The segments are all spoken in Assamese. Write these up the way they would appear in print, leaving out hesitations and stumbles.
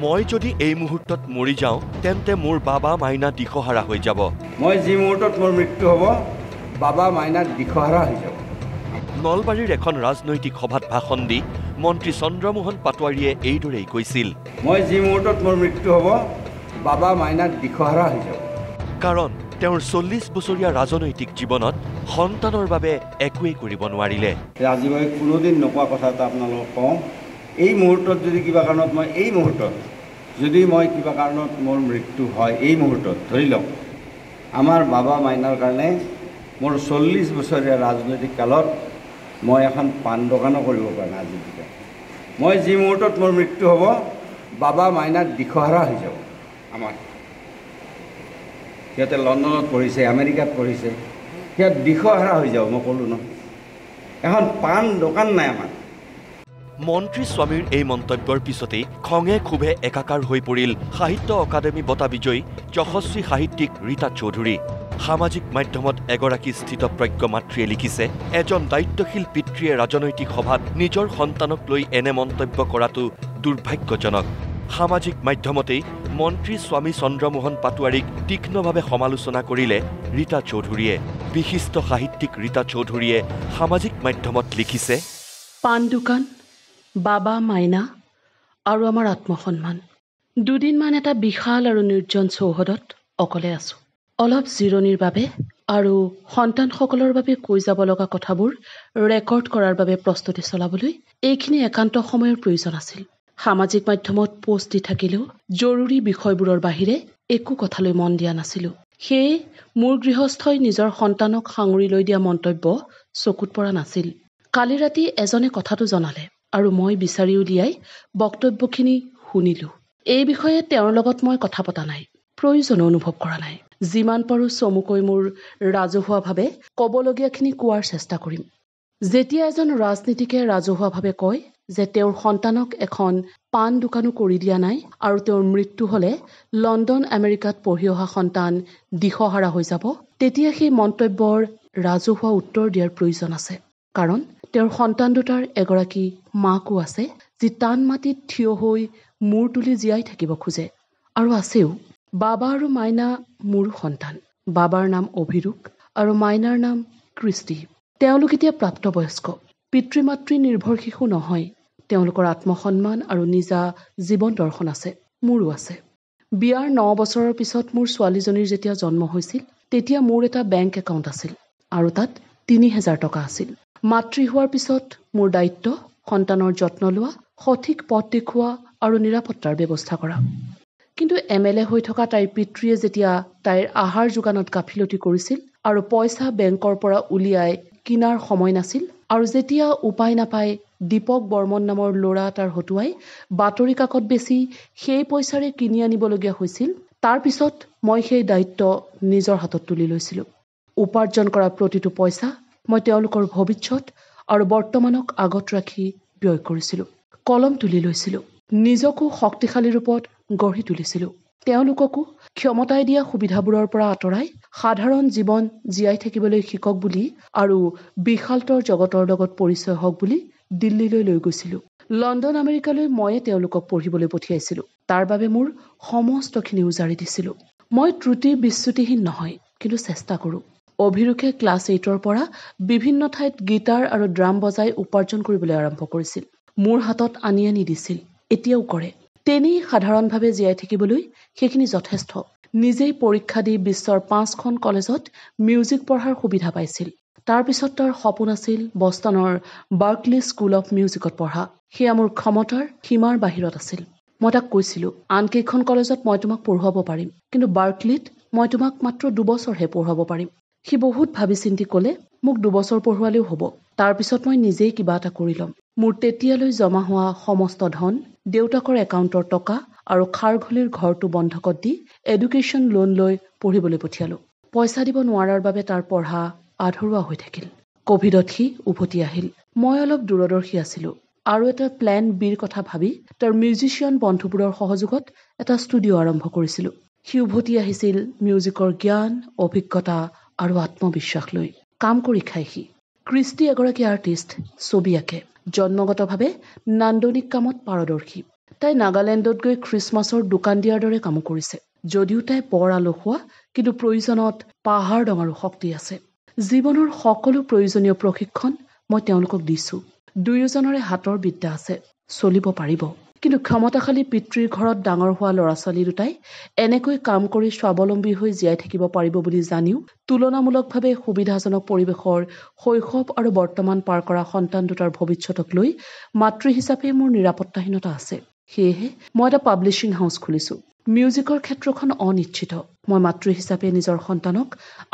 মই যদি এই মুহূৰ্তত মৰি যাওঁ তেন্তে মোৰ বাবা মাইনা দিশহাৰা হৈ যাব। মই যি মুহূৰ্তত মোৰ মৃত্যু হ'ব বাবা মাইনা দিশহাৰা হৈ যাব। নলবাৰীৰ এখন ৰাজনৈতিক সভাত ভাষণ দি মন্ত্ৰী চন্দ্ৰমোহন পাটোৱাৰীয়ে এইদৰেই কৈছিল, মই যি মুহূৰ্তত মোৰ মৃত্যু হ'ব বাবা মাইনা দিশহাৰা হৈ যাব। কাৰণ তেওঁৰ 40 বছৰীয়া ৰাজনৈতিক জীৱনত সন্তানৰ বাবে একোৱেই কৰিব নোৱাৰিলে। আজি মই কোনোদিন নোকোৱা কথা এটা আপোনালোকক কওঁ, এই মুহূৰ্তত যদি কিবা কাৰণত কিবা কাৰণত মোৰ মৃত্যু হয়, এই মুহূৰ্তত ধৰি লওক আমাৰ বাবা মাইনাৰ কাৰণে মোৰ 40 বছৰীয়া ৰাজনৈতিক কালত মই এখন পাণ দোকানো কৰিব পৰা নাই। আজিৰ দিনত মই যি মুহূৰ্তত মোৰ মৃত্যু হ'ব বাবা মাইনা দিশহাৰা হৈ যাব। আমাৰ সিহঁতে লণ্ডনত পঢ়িছে, আমেৰিকাত পঢ়িছে, সিহঁত দিশহাৰা হৈ যাব। মই ক'লোঁ নহয়, এখন পাণ দোকান নাই আমাৰ। মন্ত্ৰী স্বামীৰ এই মন্তব্যৰ পিছতেই খঙে ক্ষোভে একাকাৰ হৈ পৰিল সাহিত্য অকাডেমী বঁটা বিজয়ী যশস্বী সাহিত্যিক ৰীতা চৌধুৰী। সামাজিক মাধ্যমত এগৰাকী স্থিতপ্ৰজ্ঞ মাতৃয়ে লিখিছে, এজন দায়িত্বশীল পিতৃয়ে ৰাজনৈতিক সভাত নিজৰ সন্তানক লৈ এনে মন্তব্য কৰাটো দুৰ্ভাগ্যজনক। সামাজিক মাধ্যমতেই মন্ত্ৰী স্বামী চন্দ্ৰমোহন পাটোৱাৰীক তীক্ষ্ণভাৱে সমালোচনা কৰিলে ৰীতা চৌধুৰীয়ে। বিশিষ্ট সাহিত্যিক ৰীতা চৌধুৰীয়ে সামাজিক মাধ্যমত লিখিছে, পাণ দোকান, বাবা মাইনা আৰু আমাৰ আত্মসন্মান। দুদিনমান এটা বিশাল আৰু নিৰ্জন চৌহদত অকলে আছোঁ। অলপ জিৰণিৰ বাবে আৰু সন্তানসকলৰ বাবে কৈ যাব লগা কথাবোৰ ৰেকৰ্ড কৰাৰ বাবে প্ৰস্তুতি চলাবলৈ এইখিনি একান্ত সময়ৰ প্ৰয়োজন আছিল। সামাজিক মাধ্যমত পোষ্ট দি থাকিলেও জৰুৰী বিষয়বোৰৰ বাহিৰে একো কথালৈ মন দিয়া নাছিলোঁ। সেয়ে মোৰ গৃহস্থই নিজৰ সন্তানক সাঙুৰি লৈ দিয়া মন্তব্য চকুত পৰা নাছিল। কালি ৰাতি এজনে কথাটো জনালে আৰু মই বিচাৰি উলিয়াই বক্তব্যখিনি শুনিলোঁ। এই বিষয়ে তেওঁৰ লগত মই কথা পতা নাই, প্ৰয়োজন অনুভৱ কৰা নাই। যিমান পাৰোঁ চমুকৈ মোৰ ৰাজহুৱাভাৱে ক'বলগীয়াখিনি কোৱাৰ চেষ্টা কৰিম। যেতিয়া এজন ৰাজনীতিকে ৰাজহুৱাভাৱে কয় যে তেওঁৰ সন্তানক এখন পাণ দোকানো কৰি দিয়া নাই আৰু তেওঁৰ মৃত্যু হ'লে লণ্ডন আমেৰিকাত পঢ়ি অহা সন্তান দিশহাৰা হৈ যাব, তেতিয়া সেই মন্তব্যৰ ৰাজহুৱা উত্তৰ দিয়াৰ প্ৰয়োজন আছে। কাৰণ তেওঁৰ সন্তান দুটাৰ এগৰাকী মাকো আছে, যি টান মাটিত থিয় হৈ মূৰ তুলি জীয়াই থাকিব খোজে। আৰু আছেও, বাবা আৰু মাইনা মোৰো সন্তান। বাবাৰ নাম অভিৰূপ আৰু মাইনাৰ নাম কৃষ্টি। তেওঁলোক এতিয়া প্ৰাপ্তবয়স্ক, পিতৃ মাতৃ নিৰ্ভৰ শিশু নহয়। তেওঁলোকৰ আত্মসন্মান আৰু নিজা জীৱন দৰ্শন আছে, মোৰো আছে। বিয়াৰ 9 বছৰৰ পিছত মোৰ ছোৱালীজনীৰ যেতিয়া জন্ম হৈছিল, তেতিয়া মোৰ এটা বেংক একাউণ্ট আছিল আৰু তাত 3000 টকা আছিল। মাতৃ হোৱাৰ পিছত মোৰ দায়িত্ব সন্তানৰ যত্ন লোৱা, সঠিক পথ দেখুওৱা আৰু নিৰাপত্তাৰ ব্যৱস্থা কৰা। কিন্তু MLA হৈ থকা তাইৰ পিতৃয়ে যেতিয়া তাইৰ আহাৰ যোগানত গাফিলতি কৰিছিল আৰু পইচা বেংকৰ পৰা উলিয়াই কিনাৰ সময় নাছিল, আৰু যেতিয়া উপায় নাপাই দীপক বৰ্মন নামৰ ল'ৰা এটাৰ হতুৱাই বাতৰি কাকত বেচি সেই পইচাৰে কিনি আনিবলগীয়া হৈছিল, তাৰ পিছত মই সেই দায়িত্ব নিজৰ হাতত তুলি লৈছিলোঁ। উপাৰ্জন কৰা প্ৰতিটো পইচা মই তেওঁলোকৰ ভৱিষ্যত আৰু বৰ্তমানক আগত ৰাখি ব্যয় কৰিছিলোঁ। কলম তুলি লৈছিলোঁ, নিজকো শক্তিশালী ৰূপত গঢ়ি তুলিছিলোঁ। তেওঁলোককো ক্ষমতাই দিয়া সুবিধাবোৰৰ পৰা আঁতৰাই সাধাৰণ জীৱন জীয়াই থাকিবলৈ শিকক বুলি আৰু বিশালতৰ জগতৰ লগত পৰিচয় হওক বুলি দিল্লীলৈ লৈ গৈছিলোঁ। লণ্ডন আমেৰিকালৈ ময়ে তেওঁলোকক পঢ়িবলৈ পঠিয়াইছিলোঁ। তাৰ বাবে মোৰ সমস্তখিনি উজাৰি দিছিলোঁ। মই ত্ৰুটি বিচ্যুতিহীন নহয়, কিন্তু চেষ্টা কৰোঁ। অভিৰুখে ক্লাছ 8ৰ পৰা বিভিন্ন ঠাইত গীটাৰ আৰু ড্ৰাম বজাই উপাৰ্জন কৰিবলৈ আৰম্ভ কৰিছিল। মোৰ হাতত আনি আনি দিছিল, এতিয়াও কৰে। তেনেই সাধাৰণভাৱে জীয়াই থাকিবলৈ সেইখিনি যথেষ্ট। নিজেই পৰীক্ষা দি বিশ্বৰ 5খন কলেজত মিউজিক পঢ়াৰ সুবিধা পাইছিল। তাৰ পিছত তাৰ সপোন আছিল বষ্টনৰ বাৰ্কলি স্কুল অফ মিউজিকত পঢ়া। সেয়া মোৰ ক্ষমতাৰ সীমাৰ বাহিৰত আছিল। মই তাক কৈছিলোঁ, আন কেইখন কলেজত মই তোমাক পঢ়ুৱাব পাৰিম, কিন্তু বাৰ্কলিত মই তোমাক মাত্ৰ 2 বছৰহে পঢ়ুৱাব পাৰিম। সি বহুত ভাবি চিন্তি ক'লে, মোক 2 বছৰ পঢ়ুৱালেও হ'ব। তাৰ পিছত মই নিজেই কিবা এটা কৰি ল'ম। মোৰ তেতিয়ালৈ জমা হোৱা সমস্ত ধন, দেউতাকৰ একাউণ্টৰ টকা আৰু খাৰঘুলিৰ ঘৰটো বন্ধকত দি এডুকেশ্যন লোন লৈ পঢ়িবলৈ পঠিয়ালোঁ। পইচা দিব নোৱাৰাৰ বাবে তাৰ পঢ়া আধৰুৱা হৈ থাকিল। ক'ভিডত সি উভতি আহিল। মই অলপ দূৰদৰ্শী আছিলোঁ আৰু এটা প্লেন বিৰ কথা ভাবি তাৰ মিউজিচিয়ান বন্ধুবোৰৰ সহযোগত এটা ষ্টুডিঅ' আৰম্ভ কৰিছিলোঁ। সি উভতি আহিছিল মিউজিকৰ জ্ঞান, অভিজ্ঞতা আৰু আত্মবিশ্বাস লৈ। কাম কৰি খায় সি। কৃষ্টি এগৰাকী আৰ্টিষ্ট, ছবি আঁকে। জন্মগতভাৱে নান্দনিক কামত পাৰদৰ্শী। তাই নাগালেণ্ডত গৈ খ্ৰীষ্টমাছৰ দোকান দিয়াৰ দৰে কামো কৰিছে। যদিও তাই বৰ আলসুৱা, কিন্তু প্ৰয়োজনত পাহাৰ ডঙাৰো শক্তি আছে। জীৱনৰ সকলো প্ৰয়োজনীয় প্ৰশিক্ষণ মই তেওঁলোকক দিছোঁ। দুয়োজনৰে হাতৰ বিদ্যা আছে, চলিব পাৰিব। কিন্তু ক্ষমতাশালী পিতৃৰ ঘৰত ডাঙৰ হোৱা ল'ৰা ছোৱালী দুটাই এনেকৈ কাম কৰি স্বাৱলম্বী হৈ জীয়াই থাকিব পাৰিব বুলি জানিও তুলনামূলকভাৱে সুবিধাজনক পৰিৱেশৰ শৈশৱ আৰু বৰ্তমান পাৰ কৰা সন্তান দুটাৰ ভৱিষ্যতক লৈ মাতৃ হিচাপে মোৰ নিৰাপত্তাহীনতা আছে। সেয়েহে মই এটা পাব্লিশ্বিং হাউচ খুলিছোঁ। মিউজিকৰ ক্ষেত্ৰখন অনিশ্চিত। মই মাতৃ হিচাপে নিজৰ সন্তানক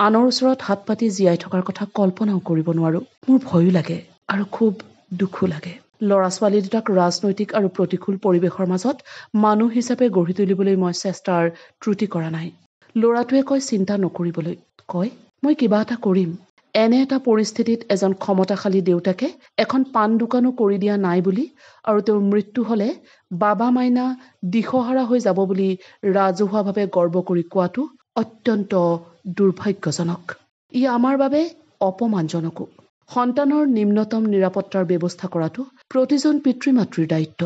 আনৰ ওচৰত হাত পাতি জীয়াই থকাৰ কথা কল্পনাও কৰিব নোৱাৰোঁ। মোৰ ভয়ো লাগে আৰু খুব দুখো লাগে। ল'ৰা ছোৱালী দুটাক ৰাজনৈতিক আৰু প্ৰতিকূল পৰিৱেশৰ মাজত মানুহ হিচাপে গঢ়ি তুলিবলৈ মই চেষ্টাৰ ত্ৰুটি কৰা নাই। ল'ৰাটোৱে কয় চিন্তা নকৰিবলৈ, কয় মই কিবা এটা কৰিম। এনে এটা পৰিস্থিতিত এজন ক্ষমতাশালী দেউতাকে এখন পাণ দোকানো কৰি দিয়া নাই বুলি আৰু তেওঁৰ মৃত্যু হ'লে বাবা মাইনা দিশহাৰা হৈ যাব বুলি ৰাজহুৱাভাৱে গৰ্ব কৰি কোৱাটো অত্যন্ত দুৰ্ভাগ্যজনক। ই আমাৰ বাবে অপমানজনকো। সন্তানৰ নিম্নতম নিৰাপত্তাৰ ব্যৱস্থা কৰাটো প্ৰতিজন পিতৃ মাতৃৰ দায়িত্ব।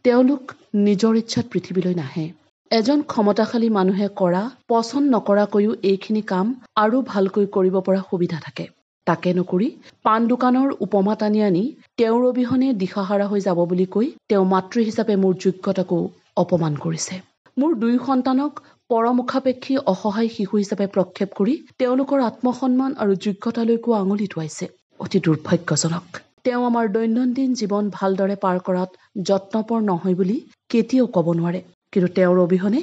তেওঁলোক নিজৰ ইচ্ছাত পৃথিৱীলৈ নাহে। এজন ক্ষমতাশালী মানুহে কৰা পচন্দ নকৰাকৈও এইখিনি কাম আৰু ভালকৈ কৰিব পৰা সুবিধা থাকে। তাকে নকৰি পাণ দোকানৰ উপমা টানি আনি তেওঁৰ অবিহনে দিশাহাৰা হৈ যাব বুলি কৈ তেওঁ মাতৃ হিচাপে মোৰ যোগ্যতাকো অপমান কৰিছে। মোৰ 2 সন্তানক পৰমুখাপেক্ষী অসহায় শিশু হিচাপে প্ৰক্ষেপ কৰি তেওঁলোকৰ আত্মসন্মান আৰু যোগ্যতালৈকো আঙুলি টোৱাইছে। অতি দুৰ্ভাগ্যজনক। তেওঁ আমাৰ দৈনন্দিন জীৱন ভালদৰে পাৰ কৰাত যত্নপৰ নহয় বুলি কেতিয়াও ক'ব নোৱাৰে। কিন্তু তেওঁৰ অবিহনে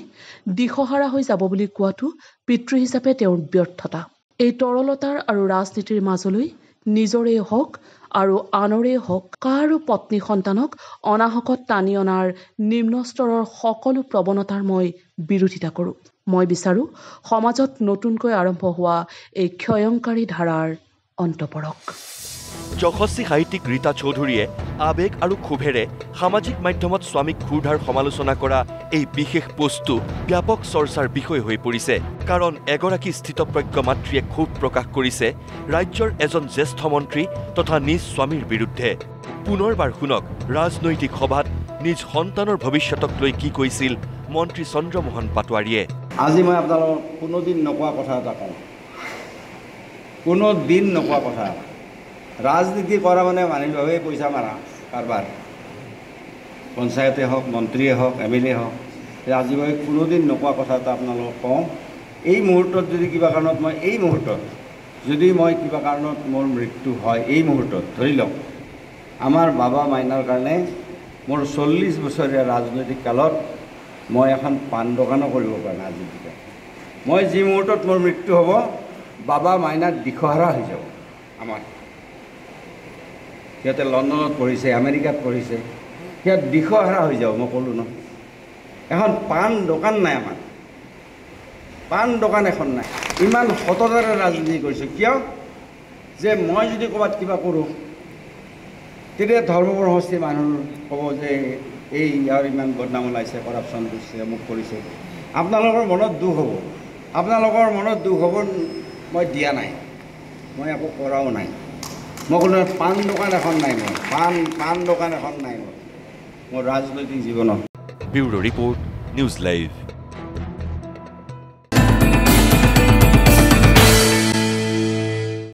দিশহাৰা হৈ যাব বুলি কোৱাটো পিতৃ হিচাপে তেওঁৰ ব্যৰ্থতা। এই তৰলতাৰ আৰু ৰাজনীতিৰ মাজলৈ নিজৰে হওক আৰু আনৰে হওক কাৰো পত্নী সন্তানক অনাহকত টানি অনাৰ নিম্ন স্তৰৰ সকলো প্ৰৱণতাৰ মই বিৰোধিতা কৰোঁ। মই বিচাৰোঁ সমাজত নতুনকৈ আৰম্ভ হোৱা এই ক্ষয়ংকাৰী ধাৰাৰ অন্ত পৰক। যশস্বী সাহিত্যিক ৰীতা চৌধুৰীয়ে আবেগ আৰু ক্ষোভেৰে সামাজিক মাধ্যমত স্বামীক ক্ষুধাৰ সমালোচনা কৰা এই বিশেষ পোষ্টটো ব্যাপক চৰ্চাৰ বিষয় হৈ পৰিছে। কাৰণ এগৰাকী স্থিতপ্ৰজ্ঞ মাতৃয়ে ক্ষোভ প্ৰকাশ কৰিছে ৰাজ্যৰ এজন জ্যেষ্ঠ মন্ত্ৰী তথা নিজ স্বামীৰ বিৰুদ্ধে। পুনৰবাৰ শুনক ৰাজনৈতিক সভাত নিজ সন্তানৰ ভৱিষ্যতক লৈ কি কৈছিল মন্ত্ৰী চন্দ্ৰমোহন পাটোৱাৰীয়ে। আজি মই আপোনালোকক কোনোদিন নকোৱা কথা এটা কওঁ, কোনোদিন নকোৱা কথা। ৰাজনীতি কৰা মানে মানসিকভাৱে পইচা মাৰা কাৰবাৰ, পঞ্চায়তে হওক, মন্ত্ৰীয়ে হওক, MLA হওক। আজি মই কোনোদিন নকোৱা কথা এটা আপোনালোকক কওঁ। এই মুহূৰ্তত যদি কিবা কাৰণত মই কিবা কাৰণত মোৰ মৃত্যু হয়, এই মুহূৰ্তত ধৰি লওক আমাৰ বাবা মাইনাৰ কাৰণে মোৰ 40 বছৰীয়া ৰাজনৈতিক কালত মই এখন পাণ দোকানো কৰিব পৰা নাই। আজিৰ দিনত মই যি মুহূৰ্তত মোৰ মৃত্যু হ'ব, বাবা মাইনাৰ দিশহাৰা হৈ যাব। আমাৰ সিহঁতে লণ্ডনত পঢ়িছে, আমেৰিকাত পঢ়িছে, সিহঁত দিশহাৰা হৈ যাব। মই ক'লোঁ ন, এখন পাণ দোকান নাই, আমাৰ পাণ দোকান এখন নাই। ইমান সততাৰে ৰাজনীতি কৰিছোঁ কিয়? যে মই যদি ক'ৰবাত কিবা কৰোঁ তেতিয়া ধৰ্মবৰ সমষ্টিৰ মানুহ ক'ব যে এই ইয়াৰ ইমান বদনাম ওলাইছে, কৰাপশ্যন কৰিছে, অমুক কৰিছে। আপোনালোকৰ মনত দুখ হ'ব। মই দিয়া নাই, মই একো কৰাও নাই। মই ক'লো পাণ দোকান এখন নাই, পাণ দোকান এখন নাই মোৰ ৰাজনৈতিক জীৱনত। Bureau report, news live.